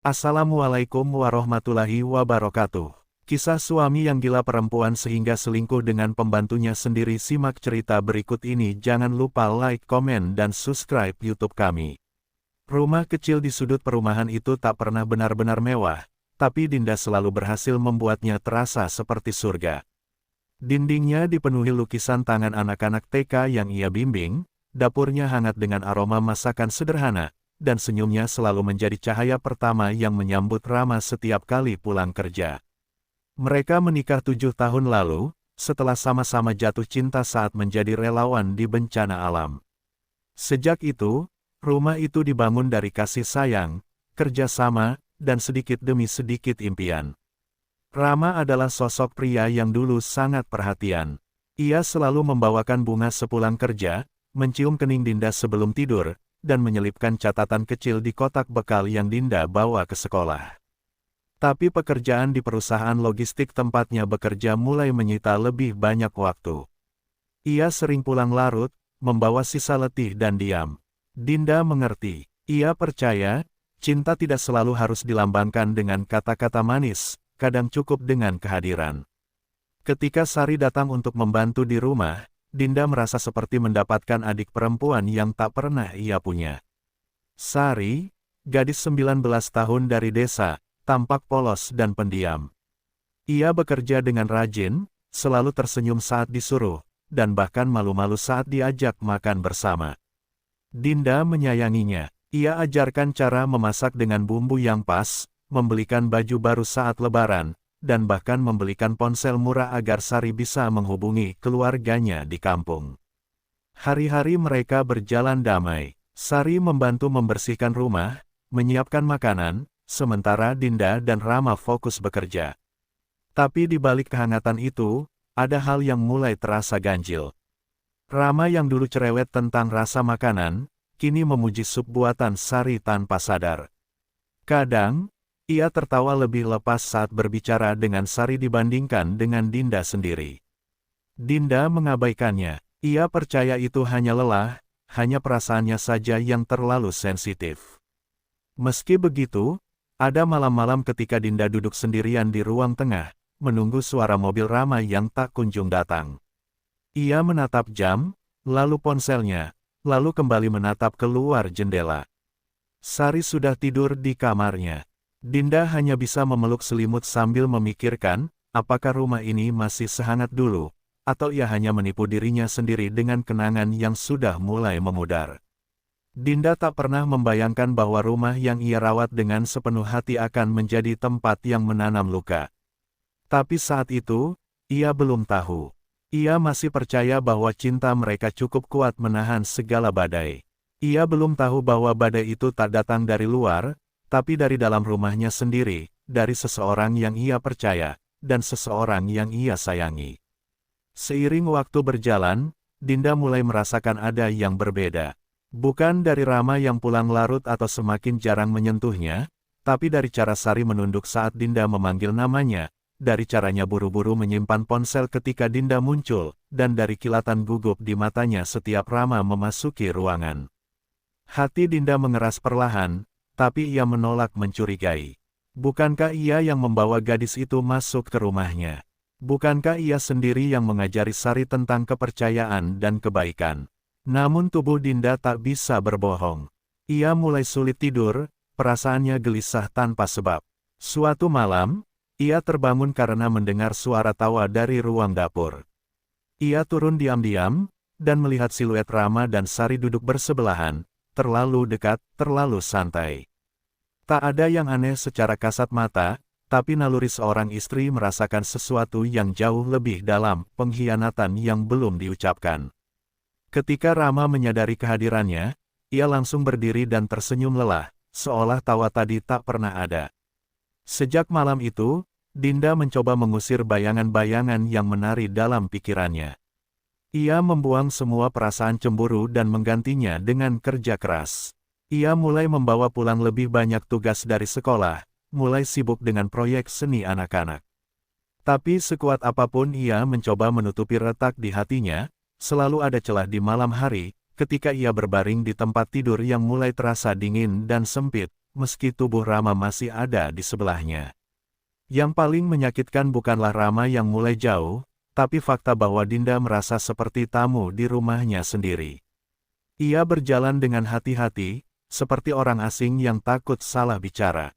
Assalamualaikum warahmatullahi wabarakatuh. Kisah suami yang gila perempuan sehingga selingkuh dengan pembantunya sendiri. Simak cerita berikut ini. Jangan lupa like, komen, dan subscribe YouTube kami. Rumah kecil di sudut perumahan itu tak pernah benar-benar mewah, tapi Dinda selalu berhasil membuatnya terasa seperti surga. Dindingnya dipenuhi lukisan tangan anak-anak TK yang ia bimbing, dapurnya hangat dengan aroma masakan sederhana, dan senyumnya selalu menjadi cahaya pertama yang menyambut Rama setiap kali pulang kerja. Mereka menikah 7 tahun lalu, setelah sama-sama jatuh cinta saat menjadi relawan di bencana alam. Sejak itu, rumah itu dibangun dari kasih sayang, kerjasama, dan sedikit demi sedikit impian. Rama adalah sosok pria yang dulu sangat perhatian. Ia selalu membawakan bunga sepulang kerja, mencium kening Dinda sebelum tidur, dan menyelipkan catatan kecil di kotak bekal yang Dinda bawa ke sekolah. Tapi pekerjaan di perusahaan logistik tempatnya bekerja mulai menyita lebih banyak waktu. Ia sering pulang larut, membawa sisa letih dan diam. Dinda mengerti. Ia percaya, cinta tidak selalu harus dilambangkan dengan kata-kata manis, kadang cukup dengan kehadiran. Ketika Sari datang untuk membantu di rumah, Dinda merasa seperti mendapatkan adik perempuan yang tak pernah ia punya. Sari, gadis 19 tahun dari desa, tampak polos dan pendiam. Ia bekerja dengan rajin, selalu tersenyum saat disuruh, dan bahkan malu-malu saat diajak makan bersama. Dinda menyayanginya. Ia ajarkan cara memasak dengan bumbu yang pas, membelikan baju baru saat lebaran, dan bahkan membelikan ponsel murah agar Sari bisa menghubungi keluarganya di kampung. Hari-hari mereka berjalan damai. Sari membantu membersihkan rumah, menyiapkan makanan, sementara Dinda dan Rama fokus bekerja. Tapi di balik kehangatan itu, ada hal yang mulai terasa ganjil. Rama yang dulu cerewet tentang rasa makanan, kini memuji sup buatan Sari tanpa sadar. Kadang, ia tertawa lebih lepas saat berbicara dengan Sari dibandingkan dengan Dinda sendiri. Dinda mengabaikannya. Ia percaya itu hanya lelah, hanya perasaannya saja yang terlalu sensitif. Meski begitu, ada malam-malam ketika Dinda duduk sendirian di ruang tengah, menunggu suara mobil Rama yang tak kunjung datang. Ia menatap jam, lalu ponselnya, lalu kembali menatap keluar jendela. Sari sudah tidur di kamarnya. Dinda hanya bisa memeluk selimut sambil memikirkan, apakah rumah ini masih sehangat dulu, atau ia hanya menipu dirinya sendiri dengan kenangan yang sudah mulai memudar. Dinda tak pernah membayangkan bahwa rumah yang ia rawat dengan sepenuh hati akan menjadi tempat yang menanam luka. Tapi saat itu, ia belum tahu. Ia masih percaya bahwa cinta mereka cukup kuat menahan segala badai. Ia belum tahu bahwa badai itu tak datang dari luar, tapi dari dalam rumahnya sendiri, dari seseorang yang ia percaya, dan seseorang yang ia sayangi. Seiring waktu berjalan, Dinda mulai merasakan ada yang berbeda. Bukan dari Rama yang pulang larut atau semakin jarang menyentuhnya, tapi dari cara Sari menunduk saat Dinda memanggil namanya, dari caranya buru-buru menyimpan ponsel ketika Dinda muncul, dan dari kilatan gugup di matanya setiap Rama memasuki ruangan. Hati Dinda mengeras perlahan, tapi ia menolak mencurigai. Bukankah ia yang membawa gadis itu masuk ke rumahnya? Bukankah ia sendiri yang mengajari Sari tentang kepercayaan dan kebaikan? Namun tubuh Dinda tak bisa berbohong. Ia mulai sulit tidur, perasaannya gelisah tanpa sebab. Suatu malam, ia terbangun karena mendengar suara tawa dari ruang dapur. Ia turun diam-diam, dan melihat siluet Rama dan Sari duduk bersebelahan, terlalu dekat, terlalu santai. Tak ada yang aneh secara kasat mata, tapi naluri seorang istri merasakan sesuatu yang jauh lebih dalam, pengkhianatan yang belum diucapkan. Ketika Rama menyadari kehadirannya, ia langsung berdiri dan tersenyum lelah, seolah tawa tadi tak pernah ada. Sejak malam itu, Dinda mencoba mengusir bayangan-bayangan yang menari dalam pikirannya. Ia membuang semua perasaan cemburu dan menggantinya dengan kerja keras. Ia mulai membawa pulang lebih banyak tugas dari sekolah, mulai sibuk dengan proyek seni anak-anak. Tapi sekuat apapun ia mencoba menutupi retak di hatinya, selalu ada celah di malam hari, ketika ia berbaring di tempat tidur yang mulai terasa dingin dan sempit, meski tubuh Rama masih ada di sebelahnya. Yang paling menyakitkan bukanlah Rama yang mulai jauh, tapi fakta bahwa Dinda merasa seperti tamu di rumahnya sendiri. Ia berjalan dengan hati-hati, seperti orang asing yang takut salah bicara.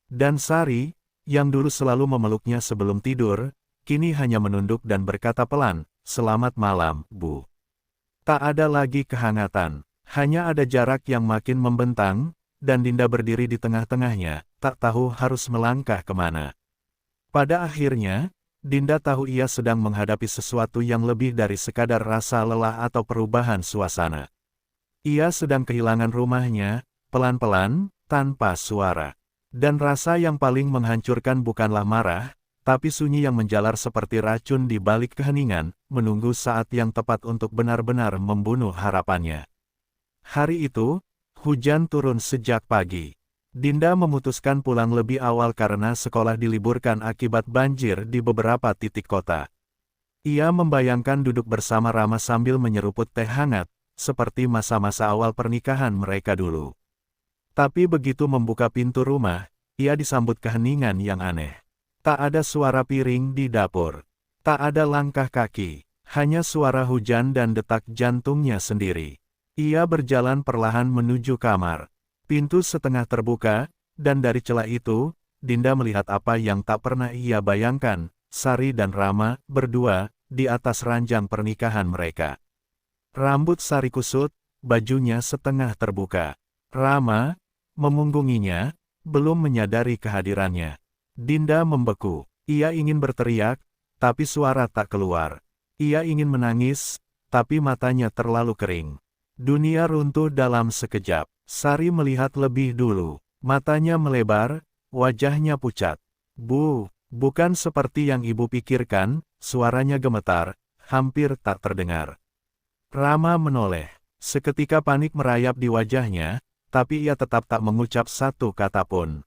Dan Sari, yang dulu selalu memeluknya sebelum tidur, kini hanya menunduk dan berkata pelan, "Selamat malam, Bu." Tak ada lagi kehangatan, hanya ada jarak yang makin membentang, dan Dinda berdiri di tengah-tengahnya, tak tahu harus melangkah kemana. Pada akhirnya, Dinda tahu ia sedang menghadapi sesuatu yang lebih dari sekadar rasa lelah atau perubahan suasana. Ia sedang kehilangan rumahnya, pelan-pelan, tanpa suara. Dan rasa yang paling menghancurkan bukanlah marah, tapi sunyi yang menjalar seperti racun di balik keheningan, menunggu saat yang tepat untuk benar-benar membunuh harapannya. Hari itu, hujan turun sejak pagi. Dinda memutuskan pulang lebih awal karena sekolah diliburkan akibat banjir di beberapa titik kota. Ia membayangkan duduk bersama Rama sambil menyeruput teh hangat, seperti masa-masa awal pernikahan mereka dulu. Tapi begitu membuka pintu rumah, ia disambut keheningan yang aneh. Tak ada suara piring di dapur. Tak ada langkah kaki, hanya suara hujan dan detak jantungnya sendiri. Ia berjalan perlahan menuju kamar. Pintu setengah terbuka, dan dari celah itu, Dinda melihat apa yang tak pernah ia bayangkan, Sari dan Rama, berdua, di atas ranjang pernikahan mereka. Rambut Sari kusut, bajunya setengah terbuka. Rama, memunggunginya, belum menyadari kehadirannya. Dinda membeku. Ia ingin berteriak, tapi suara tak keluar. Ia ingin menangis, tapi matanya terlalu kering. Dunia runtuh dalam sekejap. Sari melihat lebih dulu. Matanya melebar, wajahnya pucat. "Bu, bukan seperti yang ibu pikirkan," suaranya gemetar, hampir tak terdengar. Rama menoleh. Seketika panik merayap di wajahnya, tapi ia tetap tak mengucap satu kata pun.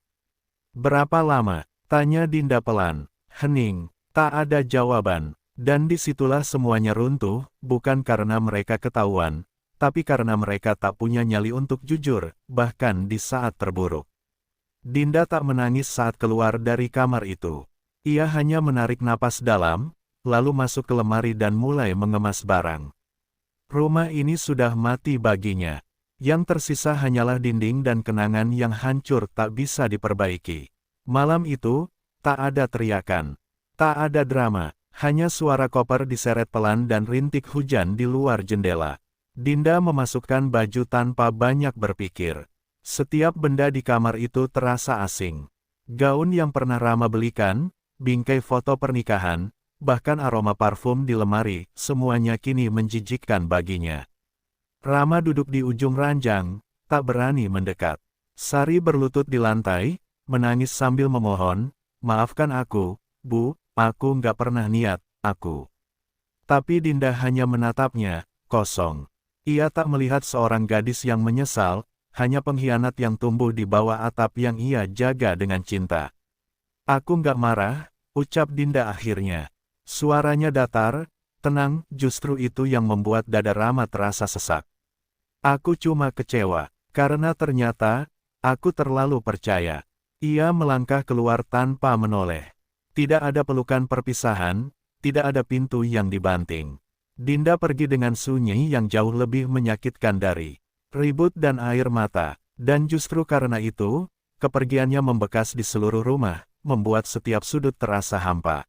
"Berapa lama?" tanya Dinda pelan. Hening, tak ada jawaban. Dan disitulah semuanya runtuh, bukan karena mereka ketahuan, tapi karena mereka tak punya nyali untuk jujur, bahkan di saat terburuk. Dinda tak menangis saat keluar dari kamar itu. Ia hanya menarik napas dalam, lalu masuk ke lemari dan mulai mengemas barang. Rumah ini sudah mati baginya. Yang tersisa hanyalah dinding dan kenangan yang hancur tak bisa diperbaiki. Malam itu, tak ada teriakan. Tak ada drama, hanya suara koper diseret pelan dan rintik hujan di luar jendela. Dinda memasukkan baju tanpa banyak berpikir. Setiap benda di kamar itu terasa asing. Gaun yang pernah Rama belikan, bingkai foto pernikahan, bahkan aroma parfum di lemari, semuanya kini menjijikkan baginya. Rama duduk di ujung ranjang, tak berani mendekat. Sari berlutut di lantai, menangis sambil memohon, "Maafkan aku, Bu, aku nggak pernah niat, aku." Tapi Dinda hanya menatapnya, kosong. Ia tak melihat seorang gadis yang menyesal, hanya pengkhianat yang tumbuh di bawah atap yang ia jaga dengan cinta. "Aku nggak marah," ucap Dinda akhirnya. Suaranya datar, tenang, justru itu yang membuat dada Rama terasa sesak. "Aku cuma kecewa, karena ternyata, aku terlalu percaya." Ia melangkah keluar tanpa menoleh. Tidak ada pelukan perpisahan, tidak ada pintu yang dibanting. Dinda pergi dengan sunyi yang jauh lebih menyakitkan dari ribut dan air mata. Dan justru karena itu, kepergiannya membekas di seluruh rumah, membuat setiap sudut terasa hampa.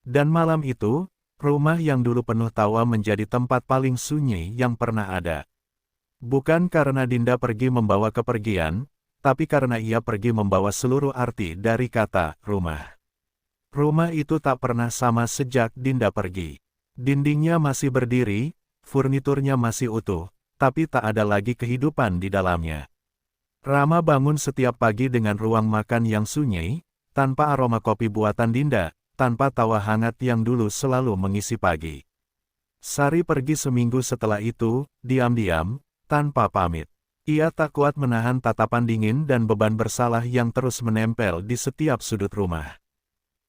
Dan malam itu, rumah yang dulu penuh tawa menjadi tempat paling sunyi yang pernah ada. Bukan karena Dinda pergi membawa kepergian, tapi karena ia pergi membawa seluruh arti dari kata rumah. Rumah itu tak pernah sama sejak Dinda pergi. Dindingnya masih berdiri, furniturnya masih utuh, tapi tak ada lagi kehidupan di dalamnya. Rama bangun setiap pagi dengan ruang makan yang sunyi, tanpa aroma kopi buatan Dinda, tanpa tawa hangat yang dulu selalu mengisi pagi. Sari pergi seminggu setelah itu, diam-diam, tanpa pamit. Ia tak kuat menahan tatapan dingin dan beban bersalah yang terus menempel di setiap sudut rumah.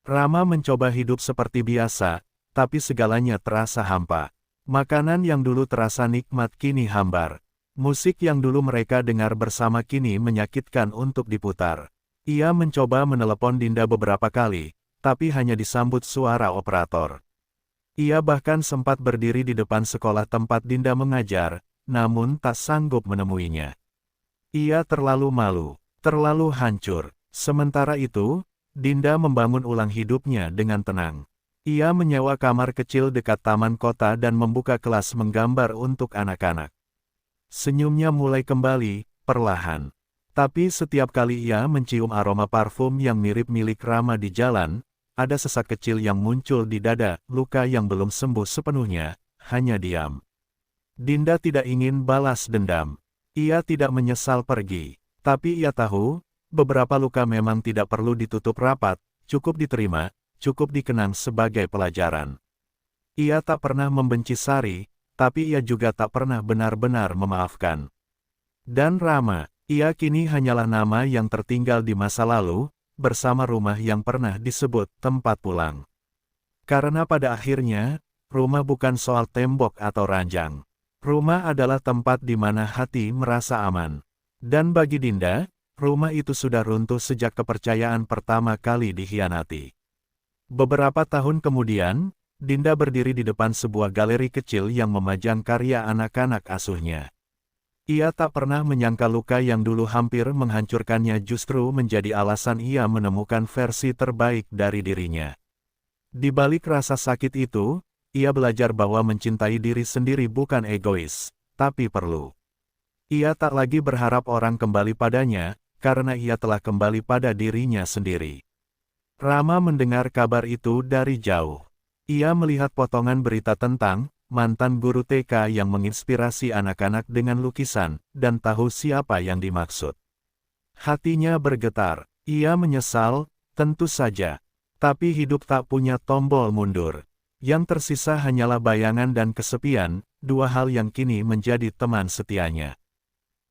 Rama mencoba hidup seperti biasa, tapi segalanya terasa hampa. Makanan yang dulu terasa nikmat kini hambar. Musik yang dulu mereka dengar bersama kini menyakitkan untuk diputar. Ia mencoba menelepon Dinda beberapa kali, tapi hanya disambut suara operator. Ia bahkan sempat berdiri di depan sekolah tempat Dinda mengajar, namun tak sanggup menemuinya. Ia terlalu malu, terlalu hancur. Sementara itu, Dinda membangun ulang hidupnya dengan tenang. Ia menyewa kamar kecil dekat taman kota dan membuka kelas menggambar untuk anak-anak. Senyumnya mulai kembali, perlahan. Tapi setiap kali ia mencium aroma parfum yang mirip milik Rama di jalan, ada sesak kecil yang muncul di dada, luka yang belum sembuh sepenuhnya, hanya diam. Dinda tidak ingin balas dendam. Ia tidak menyesal pergi. Tapi ia tahu, beberapa luka memang tidak perlu ditutup rapat, cukup diterima, cukup dikenang sebagai pelajaran. Ia tak pernah membenci Sari, tapi ia juga tak pernah benar-benar memaafkan. Dan Rama, ia kini hanyalah nama yang tertinggal di masa lalu, bersama rumah yang pernah disebut tempat pulang. Karena pada akhirnya, rumah bukan soal tembok atau ranjang. Rumah adalah tempat di mana hati merasa aman. Dan bagi Dinda, rumah itu sudah runtuh sejak kepercayaan pertama kali dikhianati. Beberapa tahun kemudian, Dinda berdiri di depan sebuah galeri kecil yang memajang karya anak-anak asuhnya. Ia tak pernah menyangka luka yang dulu hampir menghancurkannya justru menjadi alasan ia menemukan versi terbaik dari dirinya. Di balik rasa sakit itu, ia belajar bahwa mencintai diri sendiri bukan egois, tapi perlu. Ia tak lagi berharap orang kembali padanya, karena ia telah kembali pada dirinya sendiri. Rama mendengar kabar itu dari jauh. Ia melihat potongan berita tentang mantan guru TK yang menginspirasi anak-anak dengan lukisan, dan tahu siapa yang dimaksud. Hatinya bergetar. Ia menyesal, tentu saja. Tapi hidup tak punya tombol mundur. Yang tersisa hanyalah bayangan dan kesepian, dua hal yang kini menjadi teman setianya.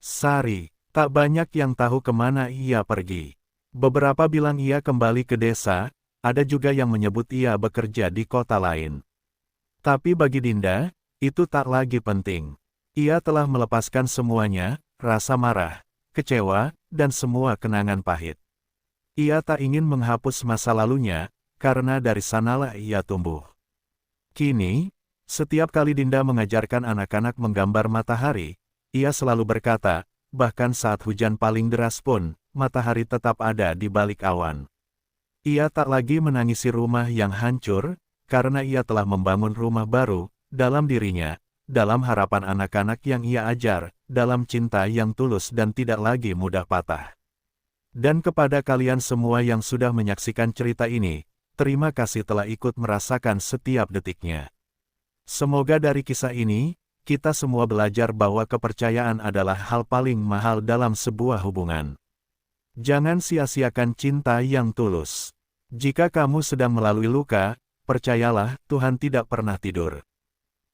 Sari, tak banyak yang tahu kemana ia pergi. Beberapa bilang ia kembali ke desa, ada juga yang menyebut ia bekerja di kota lain. Tapi bagi Dinda, itu tak lagi penting. Ia telah melepaskan semuanya, rasa marah, kecewa, dan semua kenangan pahit. Ia tak ingin menghapus masa lalunya, karena dari sanalah ia tumbuh. Kini, setiap kali Dinda mengajarkan anak-anak menggambar matahari, ia selalu berkata, bahkan saat hujan paling deras pun, matahari tetap ada di balik awan. Ia tak lagi menangisi rumah yang hancur, karena ia telah membangun rumah baru, dalam dirinya, dalam harapan anak-anak yang ia ajar, dalam cinta yang tulus dan tidak lagi mudah patah. Dan kepada kalian semua yang sudah menyaksikan cerita ini, terima kasih telah ikut merasakan setiap detiknya. Semoga dari kisah ini, kita semua belajar bahwa kepercayaan adalah hal paling mahal dalam sebuah hubungan. Jangan sia-siakan cinta yang tulus. Jika kamu sedang melalui luka, percayalah, Tuhan tidak pernah tidur.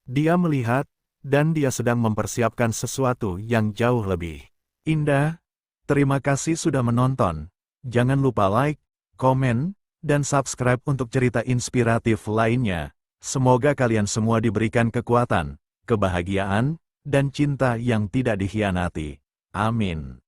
Dia melihat, dan Dia sedang mempersiapkan sesuatu yang jauh lebih indah. Terima kasih sudah menonton. Jangan lupa like, komen, dan subscribe untuk cerita inspiratif lainnya. Semoga kalian semua diberikan kekuatan, kebahagiaan, dan cinta yang tidak dikhianati. Amin.